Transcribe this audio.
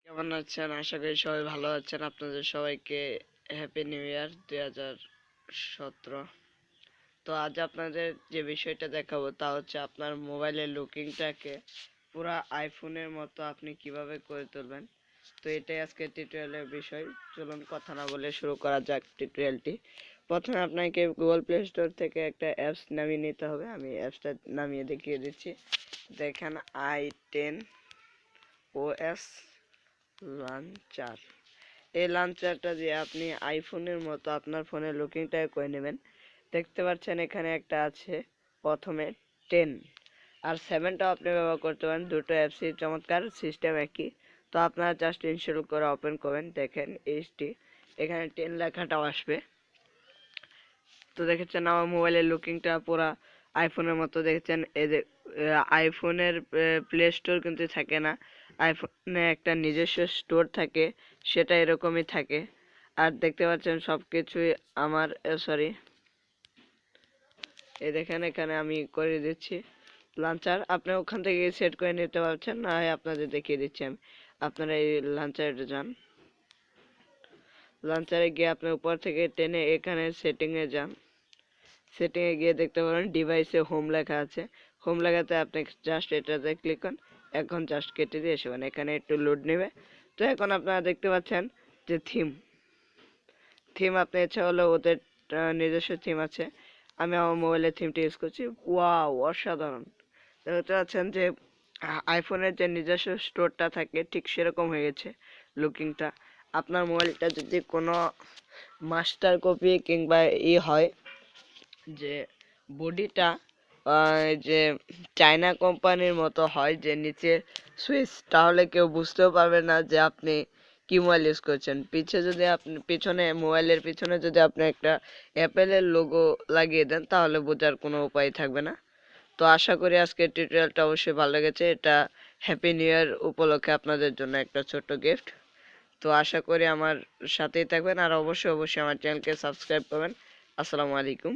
কেমন আছেন? আশা করি সবাই ভালো আছেন। আপনাদের সবাইকে হ্যাপি নিউ ইয়ার 2017। তো আজ আপনাদের যে বিষয়টা দেখাবো তা হচ্ছে আপনার মোবাইলের লুকিংটাকে পুরা আইফোনের মতো আপনি কিভাবে করে তুলবেন। তো এটাই আজকে টিউটোরিয়ালের বিষয়। চলুন কথা না বলে শুরু করা যাক টিউটোরিয়ালটি। প্রথমে আপনাকে গুগল প্লে স্টোর থেকে একটা অ্যাপস নামিয়ে নিতে হবে। আমি অ্যাপসটা নামিয়ে দেখিয়ে দিচ্ছি। দেখেন i10 OS লঞ্চার। এই লঞ্চারটা দিয়ে আপনি আইফোনের মতো আপনার ফোনের লুকিংটা করে নেবেন। দেখতে পাচ্ছেন এখানে একটা আছে প্রথমে 10 আর 7টাও আপনি ব্যবহার করতে পারেন। দুটো অ্যাপসই চমৎকার, সিস্টেম একই। তো আপনারা জাস্ট ইনস্টল করে ওপেন করবেন। দেখেন এইচটি এখানে 10 লেখাটাও আসবে। তো দেখেছেন আমার মোবাইলের লুকিংটা পুরা আইফোনের মতো। দেখেছেন এই যে আইফোনের প্লে স্টোর কিন্তু থাকে না, আইফোনে একটা নিজস্ব স্টোর থাকে, সেটা এরকমই থাকে। আর দেখতে পাচ্ছেন সবকিছুই আমার সরি, এই দেখেন এখানে আমি করে দিচ্ছি লঞ্চার। আপনি ওখান থেকে সেট করে নিতে পারছেন, না হয় আপনাদের দেখিয়ে দিচ্ছি আমি। আপনারা এই লঞ্চারে যান, লঞ্চারে গিয়ে আপনি উপর থেকে টেনে এখানে সেটিংয়ে যান। সেটিংয়ে গিয়ে দেখতে পারেন ডিভাইসে হোম লেখা আছে। হোম লেখাতে আপনি জাস্ট এটাতে ক্লিক করুন। এখন জাস্ট কেটে দিয়ে এসে এখানে একটু লোড নেবে। তো এখন আপনারা দেখতে পাচ্ছেন যে থিম আপনি ইচ্ছা হলে ওদের নিজস্ব থিম আছে। আমি আমার মোবাইলের থিমটি ইউজ করছি। ওয়াও, অসাধারণ! দেখতে পাচ্ছেন যে আইফোনের যে নিজস্ব স্টোরটা থাকে ঠিক সেরকম হয়ে গেছে লুকিংটা। আপনার মোবাইলটা যদি কোনো মাস্টার কপি কিংবা হয় যে বডিটা যে চায়না কোম্পানির মতো হয়, যে নিচে সুইচ, তাহলে কেউ বুঝতেও পারবে না যে আপনি কি মোবাইল ইউজ করছেন। পিছনে মোবাইলের পিছনে যদি আপনি একটা অ্যাপেলের লোগো লাগিয়ে দেন তাহলে বোঝার কোনো উপায় থাকবে না। তো আশা করি আজকের টিউটোরিয়ালটা অবশ্যই ভালো লেগেছে। এটা হ্যাপি নিউ ইয়ার উপলক্ষে আপনাদের জন্য একটা ছোট্ট গিফট। তো আশা করি আমার সাথেই থাকবেন, আর অবশ্যই আমার চ্যানেলকে সাবস্ক্রাইব করবেন। আসসালামু আলাইকুম।